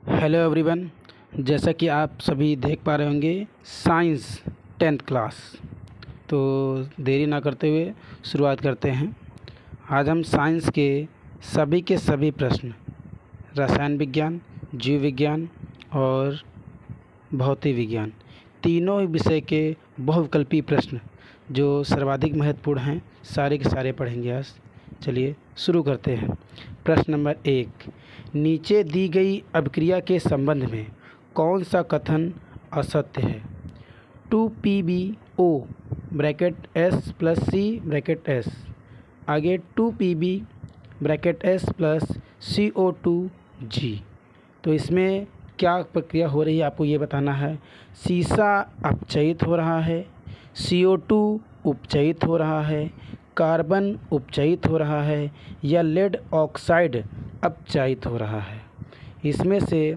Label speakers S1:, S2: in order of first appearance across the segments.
S1: Hello everyone. जैसा कि आप सभी देख पा रहे होंगे साइंस 10th क्लास। तो देरी ना करते हुए शुरुआत करते हैं। आज हम साइंस के सभी प्रश्न रसायन विज्ञान, जीव विज्ञान और भौतिक विज्ञान तीनों ही विषय के बहुविकल्पी प्रश्न जो सर्वाधिक महत्वपूर्ण हैं सारे के सारे पढ़ेंगे आज। चलिए शुरू करते हैं। प्रश्न नंबर 1, नीचे दी गई अभिक्रिया के संबंध में कौन सा कथन असत्य है? 2PbO bracket S plus C bracket S, आगे 2Pb bracket S plus CO2G। तो इसमें क्या प्रक्रिया हो रही है आपको ये बताना है। सीसा अपचयित हो रहा है, CO2 उपचयित हो रहा है, कार्बन उपचयित हो रहा है या लेड ऑक्साइड अपचयित हो रहा है। इसमें से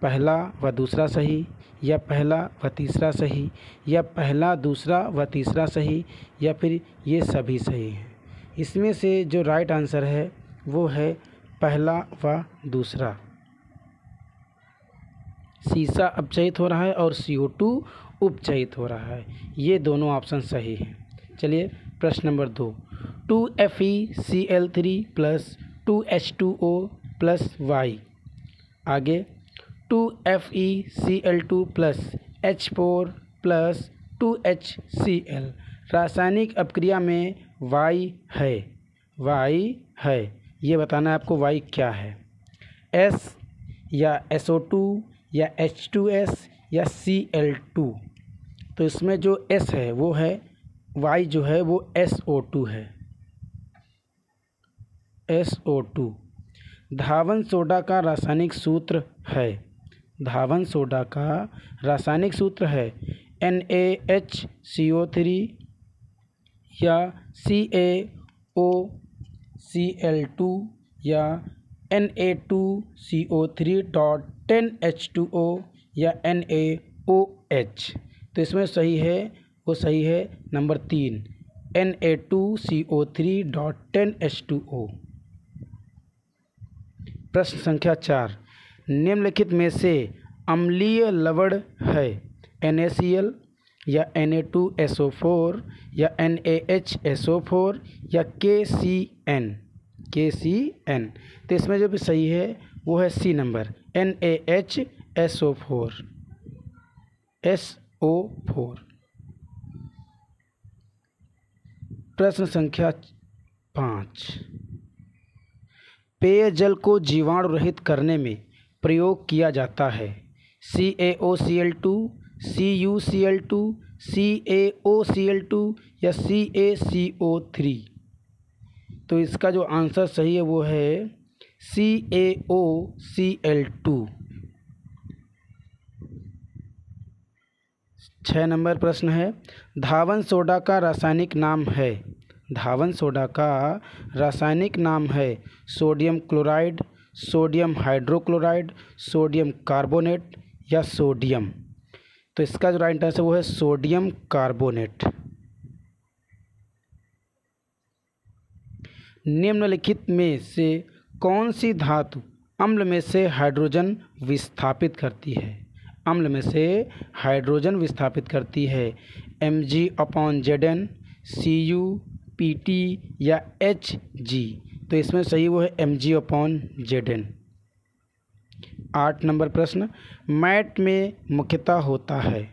S1: पहला व दूसरा सही या पहला व तीसरा सही या पहला दूसरा व तीसरा सही या फिर ये सभी सही हैं। इसमें से जो राइट आंसर है वो है पहला व दूसरा। सीसा अपचयित हो रहा है और CO2 उपचयित हो रहा है, ये दोनों ऑप्शन सही हैं। चलिए प्रश्न number 2, 2FeCl3 plus 2H2O plus Y, आगे 2FeCl2 plus H4 plus 2HCl। रासायनिक अपक्रिया में Y है, ये बताना है आपको Y क्या है। S या SO2 या H2S या Cl2। तो इसमें जो S है वो है Y, जो है वो SO2 है, SO2। धावन सोडा का रासायनिक सूत्र है, धावन सोडा का रासायनिक सूत्र है NaHCO3 या CaOCl2 या Na2CO3.10H2O या NaOH। तो इसमें सही है, वो सही है नंबर 3, Na2CO3.10H2O। प्रश्न संख्या 4, निम्नलिखित में से अम्लीय लवण है NaCl या Na2SO4 या NaHSO4 या KCN। तो इसमें जो भी सही है वो है सी नंबर NaHSO4। प्रश्न संख्या 5, पेयजल को जीवाणु रहित करने में प्रयोग किया जाता है CaOCl2, CuCl2, CaOCl2 या CaCO3। तो इसका जो आंसर सही है वो है CaOCl2। 6 नंबर प्रश्न है, धावन सोडा का रासायनिक नाम है, धावन सोडा का रासायनिक नाम है sodium chloride, sodium hydrochloride, sodium carbonate या सोडियम। तो इसका जो राइट आंसर वो है सोडियम कार्बोनेट। निम्नलिखित में से कौन सी धातु अम्ल में से हाइड्रोजन विस्थापित करती है? अम्ल में से हाइड्रोजन विस्थापित करती है Mg/Zn, Cu, Pt या Hg। तो इसमें सही वो है Mg/Zn। 8 नंबर प्रश्न, मैट में मुख्यतः होता है,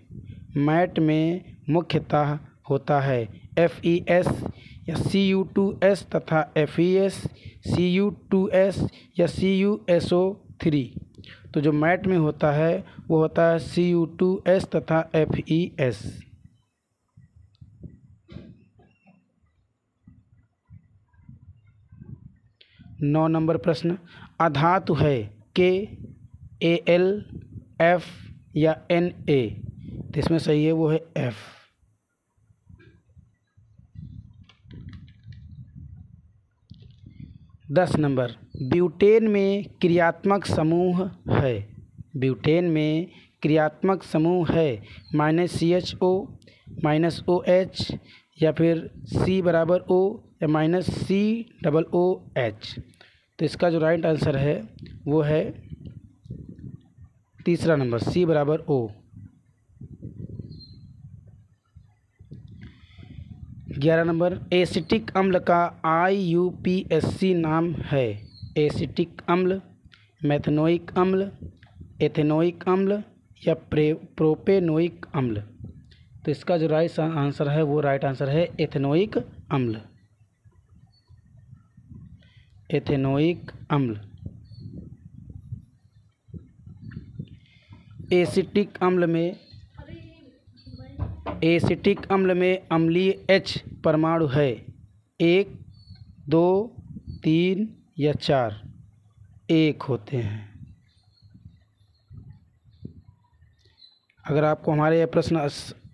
S1: मैट में मुख्यतः होता है FeS या Cu2S तथा FeS, Cu2S या CuSO3। तो जो मैट में होता है वो होता है Cu2S तथा FeS। 9 नंबर प्रश्न, अधातु है K, Al, F या Na। तो इसमें सही है वो है F। 10 नंबर, ब्यूटेन में क्रियात्मक समूह है, ब्यूटेन में क्रियात्मक समूह है -CHO, -OH या फिर C=O या -COOH। तो इसका जो राइट आंसर है वो है तीसरा नंबर सी बराबर ओ। 11 नंबर एसिटिक अम्ल का IUPAC नाम है। एसिटिक अम्ल, मेथनोइक अम्ल, एथेनोइक अम्ल या प्रोपेनोइक अम्ल। तो इसका जो राइट आंसर है वो राइट आंसर है एथेनोइक अम्ल। एथेनोइक अम्ल। एसिटिक अम्ल में अम्लीय H परमाणु है 1, 2, 3 या 4। 1 होते हैं। अगर आपको हमारे ये प्रश्न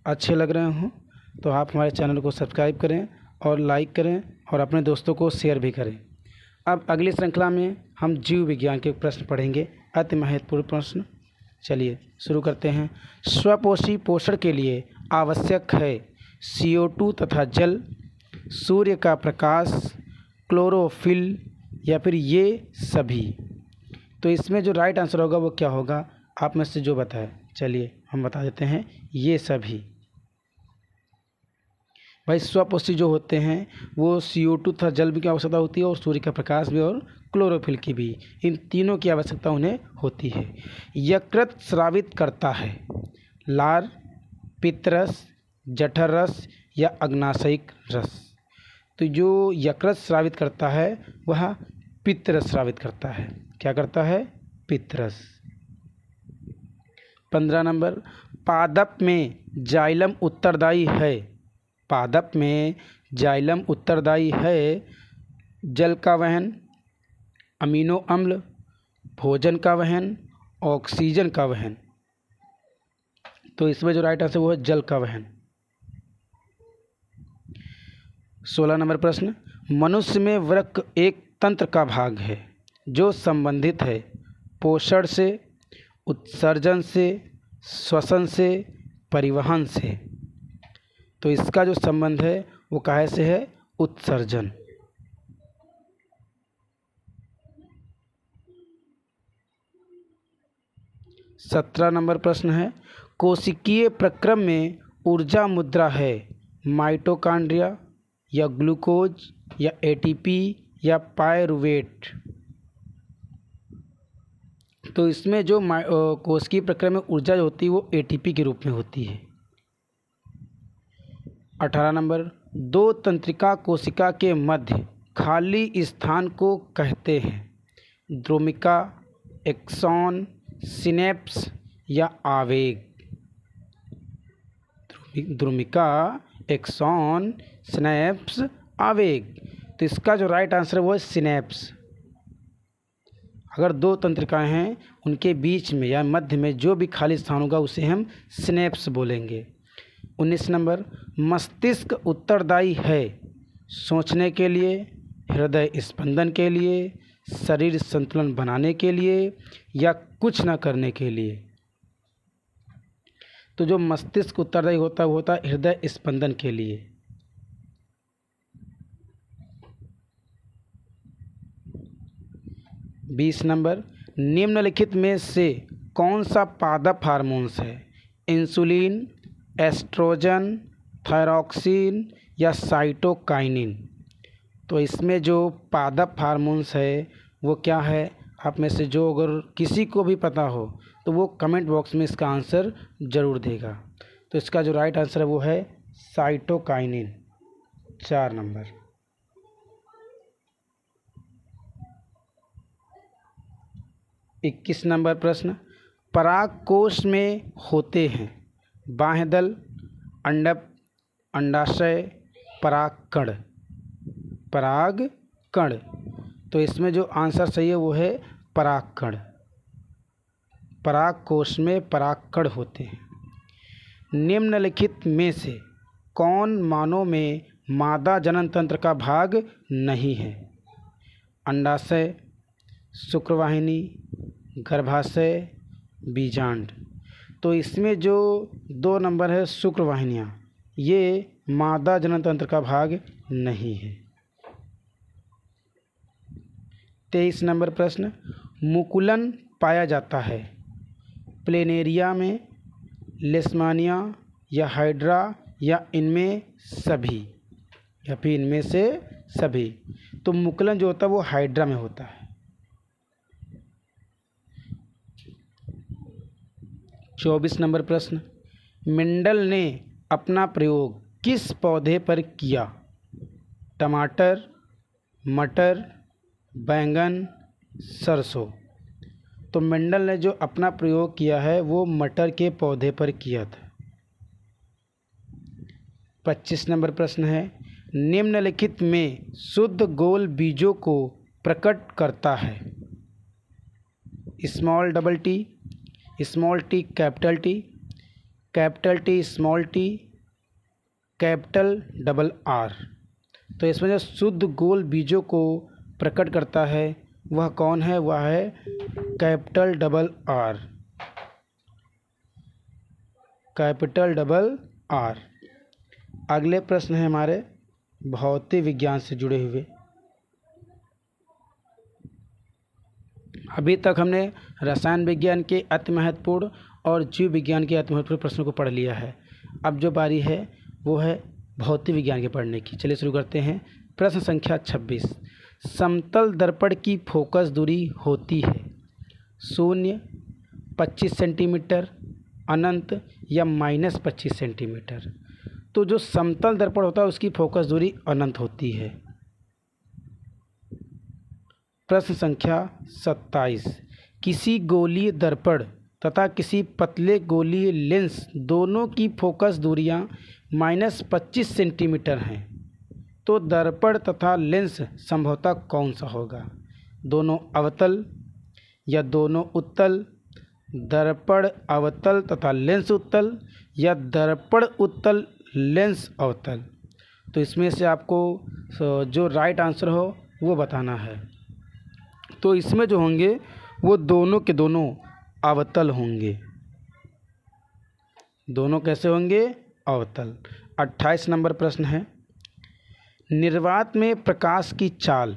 S1: अच्छे लग रहे हों तो आप हमारे चैनल को सब्सक्राइब करें और लाइक करें और अपने दोस्तों को शेयर भी करें। अब अगली श्रृंखला में हम जीव विज्ञान के प्रश्न पढ़ेंगे, अति महत्वपूर्ण प्रश्न। चलिए शुरू करते हैं। स्वपोषी पोषण के लिए आवश्यक है CO2 तथा जल, सूर्य का प्रकाश, क्लोरोफिल या फिर ये सभी। तो इसमें जो राइट आंसर होगा वो क्या होगा, आप में से जो बताए। चलिए हम बता देते हैं, ये सभी। भाई स्वपोषी जो होते हैं वो CO2 तथा जल भी की आवश्यकता होती है और सूर्य का प्रकाश भी और क्लोरोफिल की भी। इन तीनों की आवश्यकता उन्हें होती है। यकृत स्रावित करता है लार, पित्तरस, जठर रस या अग्नाशयिक रस। तो जो यकृत स्रावित करता है वह पित्तरस स्रावित करता है। क्या करता है? पित्तरस। 15 नंबर पादप में जाइलम उत्तरदायी है। पादप में जाइलम उत्तरदायी है जल का वहन, अमीनो अम्ल, भोजन का वहन, ऑक्सीजन का वहन। तो इसमें जो राइट आंसर वो है जल का वहन। 16 नंबर प्रश्न, मनुष्य में वृक्क एक तंत्र का भाग है जो संबंधित है पोषण से, उत्सर्जन से, श्वसन से, परिवहन से। तो इसका जो संबंध है वो काहे से है? उत्सर्जन। सत्रह नंबर प्रश्न है, कोशिकीय प्रक्रम में ऊर्जा मुद्रा है माइटोकॉन्ड्रिया या ग्लूकोज या ATP या पायरुवेट। तो इसमें जो कोशिकीय प्रक्रम में ऊर्जा जो होती है वो ATP के रूप में होती है। 18 नंबर, दो तंत्रिका कोशिका के मध्य खाली स्थान को कहते हैं द्रोमिका, एक्सॉन, सिनेप्स या आवेग। द्रोमिका, एक्सॉन, सिनेप्स, आवेग। तो इसका जो राइट आंसर है वो है सिनेप्स। अगर दो तंत्रिकाएं हैं उनके बीच में या मध्य में जो भी खाली स्थान होगा उसे हम सिनेप्स बोलेंगे। 19 नंबर, मस्तिष्क उत्तरदायी है सोचने के लिए, हृदय स्पंदन के लिए, शरीर संतुलन बनाने के लिए या कुछ न करने के लिए। तो जो मस्तिष्क उत्तरदायी होता है वो होता है हृदय स्पंदन के लिए। 20 नंबर, निम्नलिखित में से कौन सा पादप हार्मोन्स है? इंसुलिन, एस्ट्रोजन, थायरॉक्सिन या साइटोकाइनिन। तो इसमें जो पादप हार्मोन्स है वो क्या है? आप में से जो अगर किसी को भी पता हो तो वो कमेंट बॉक्स में इसका आंसर ज़रूर देगा। तो इसका जो राइट आंसर है वो है साइटोकाइनिन। 4 नंबर। 21 नंबर प्रश्न, पराग कोश में होते हैं बाह्यदल, अंडक, अंडाशय, परागकण। परागकण। तो इसमें जो आंसर सही है वो है परागकण। पराग कोश में परागकण होते हैं। निम्नलिखित में से कौन मानव में मादा जनन तंत्र का भाग नहीं है? अंडाशय, शुक्रवाहिनी, गर्भाशय, बीजांड। तो इसमें जो 2 नंबर है शुक्रवाहिनियाँ, ये मादा जनन तंत्र का भाग नहीं है। 23 नंबर प्रश्न, मुकुलन पाया जाता है प्लेनेरिया में, लेशमानिया या हाइड्रा या इनमें सभी, या फिर इनमें से सभी। तो मुकुलन जो होता है वो हाइड्रा में होता है। 24 नंबर प्रश्न, मेंडल ने अपना प्रयोग किस पौधे पर किया? टमाटर, मटर, बैंगन, सरसों। तो मेंडल ने जो अपना प्रयोग किया है वो मटर के पौधे पर किया था। 25 नंबर प्रश्न है, निम्नलिखित में शुद्ध गोल बीजों को प्रकट करता है? Small double T, small T capital T, capital T small T, capital double R. तो इसमें जो शुद्ध गोल बीजों को प्रकट करता है वह कौन है? वह है capital double R, capital double R. अगले प्रश्न है हमारे भौतिक विज्ञान से जुड़े हुए। अभी तक हमने रसायन विज्ञान के अति महत्वपूर्ण और जीव विज्ञान के अति महत्वपूर्ण प्रश्नों को पढ़ लिया है। अब जो बारी है वो है भौतिक विज्ञान के पढ़ने की। चलिए शुरू करते हैं। प्रश्न संख्या 26, समतल दर्पण की फोकस दूरी होती है 0, 25 सेंटीमीटर, अनंत या -25 सेंटीमीटर। तो जो समतल दर्पण होता है उसकी फोकस दूरी अनंत होती है। प्रश्न संख्या 27, किसी गोलीय दर्पण तथा किसी पतले गोलीय लेंस दोनों की फोकस दूरियां -25 सेंटीमीटर हैं, तो दर्पण तथा लेंस संभवतः कौन सा होगा? दोनों अवतल या दोनों उत्तल, दर्पण अवतल तथा लेंस उत्तल, या दर्पण उत्तल लेंस अवतल। तो इसमें से आपको जो राइट आंसर हो वो बताना है। तो इसमें जो होंगे वो दोनों के दोनों अवतल होंगे। दोनों कैसे होंगे? अवतल। 28 नंबर प्रश्न है, निर्वात में प्रकाश की चाल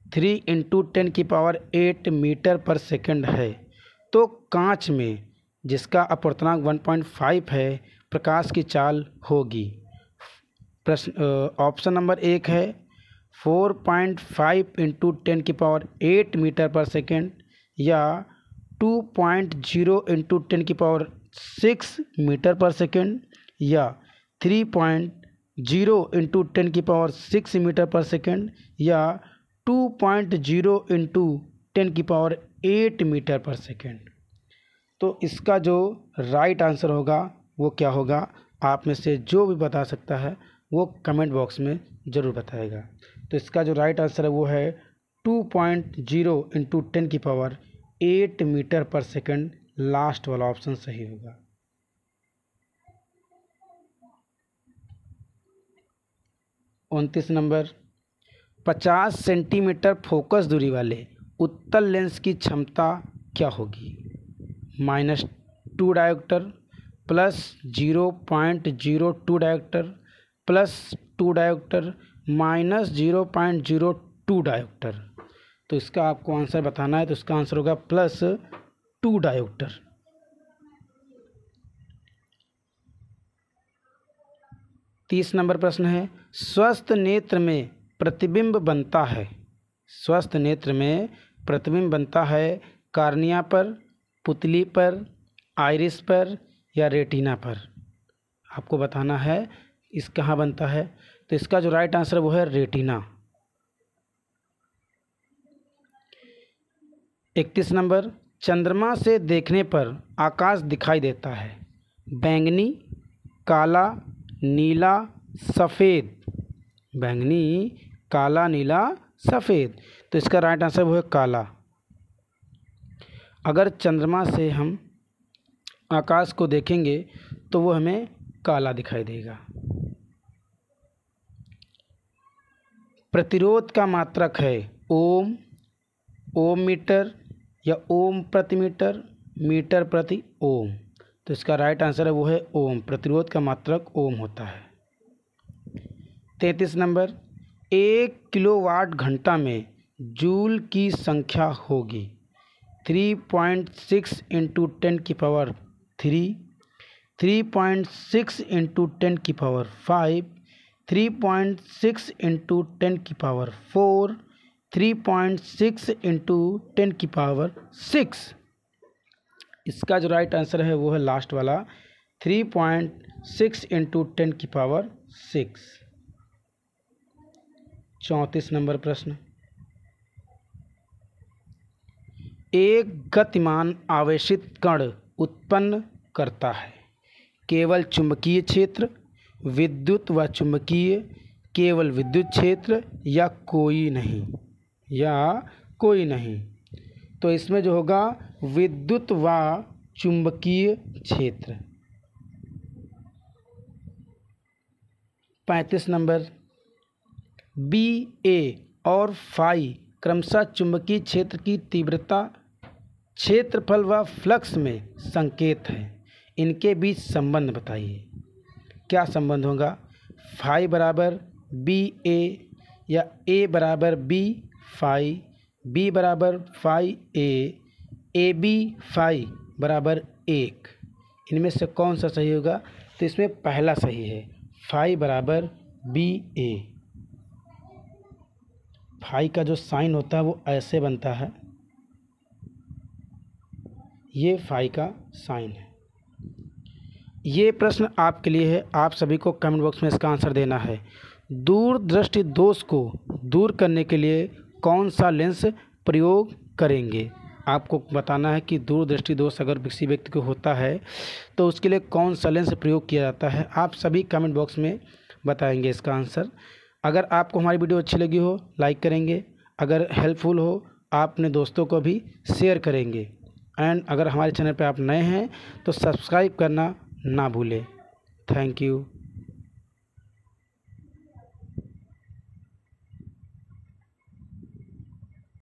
S1: 3 × 10⁸ मीटर पर सेकंड है, तो कांच में जिसका अपवर्तनांक 1.5 है प्रकाश की चाल होगी। प्रश्न ऑप्शन नंबर 1 है 4.5 × 10⁸ मीटर पर सेकंड, या 2.0 × 10⁶ मीटर पर सेकंड, या 3.0 × 10⁶ मीटर पर सेकंड, या 2.0 × 10⁸ मीटर पर सेकंड। तो इसका जो राइट आंसर होगा वो क्या होगा? आप में से जो भी बता सकता है वो कमेंट बॉक्स में ज़रूर बताएगा। तो इसका जो राइट आंसर है वो है 2.0 × 10⁸ मीटर पर सेकंड। लास्ट वाला ऑप्शन सही होगा। उनतीस नंबर, 50 सेंटीमीटर फोकस दूरी वाले उत्तल लेंस की क्षमता क्या होगी? -2 डायोप्टर, +0.02 डायोप्टर, +2 डायोप्टर, -0.02 डायोप्टर। तो इसका आपको आंसर बताना है। तो इसका आंसर होगा +2 डायोप्टर। तीस नंबर प्रश्न है, स्वस्थ नेत्र में प्रतिबिंब बनता है, स्वस्थ नेत्र में प्रतिबिंब बनता है कार्निया पर, पुतली पर, आइरिस पर या रेटिना पर। आपको बताना है इस कहाँ बनता है। तो इसका जो राइट आंसर है वो है रेटिना। 31 नंबर, चंद्रमा से देखने पर आकाश दिखाई देता है बैंगनी, काला, नीला, सफ़ेद। बैंगनी, काला, नीला, सफ़ेद। तो इसका राइट आंसर वो है काला। अगर चंद्रमा से हम आकाश को देखेंगे तो वो हमें काला दिखाई देगा। प्रतिरोध का मात्रक है ओम, ओम मीटर या ओम प्रति मीटर, मीटर प्रति ओम। तो इसका राइट आंसर है वो है ओम। प्रतिरोध का मात्रक ओम होता है। 33 नंबर, 1 किलोवाट घंटा में जूल की संख्या होगी 3.6 इंटू 10 की पावर 3, 3.6 इंटू 10 की पावर 5, 3.6 इंटू 10 की पावर 4, 3.6 इंटू 10 की पावर 6। इसका जो राइट आंसर है वो है लास्ट वाला 3.6 इंटू 10 की पावर 6। 34 नंबर प्रश्न। एक गतिमान आवेशित कण उत्पन्न करता है केवल चुंबकीय क्षेत्र, विद्युत व चुंबकीय, केवल विद्युत क्षेत्र या कोई नहीं, तो इसमें जो होगा विद्युत व चुंबकीय क्षेत्र। 35 नंबर। बी, ए और फाई क्रमशः चुंबकीय क्षेत्र की तीव्रता, क्षेत्रफल व फ्लक्स में संकेत है। इनके बीच संबंध बताइए। क्या संबंध होगा? फाई बराबर बी ए या ए बराबर बी फाई, बी बराबर फाई ए बी फाई बराबर 1। इनमें से कौन सा सही होगा? तो इसमें पहला सही है, फाई बराबर बी ए। फाई का जो साइन होता है वो ऐसे बनता है, ये फाई का साइन है। ये प्रश्न आपके लिए है, आप सभी को कमेंट बॉक्स में इसका आंसर देना है। दूरदृष्टि दोष को दूर करने के लिए कौन सा लेंस प्रयोग करेंगे? आपको बताना है कि दूरदृष्टि दोष अगर किसी व्यक्ति को होता है तो उसके लिए कौन सा लेंस प्रयोग किया जाता है। आप सभी कमेंट बॉक्स में बताएंगे इसका आंसर। अगर आपको हमारी वीडियो अच्छी लगी हो लाइक करेंगे, अगर हेल्पफुल हो आप अपने दोस्तों को भी शेयर करेंगे, एंड अगर हमारे चैनल पर आप नए हैं तो सब्सक्राइब करना ना भूलें। Thank you.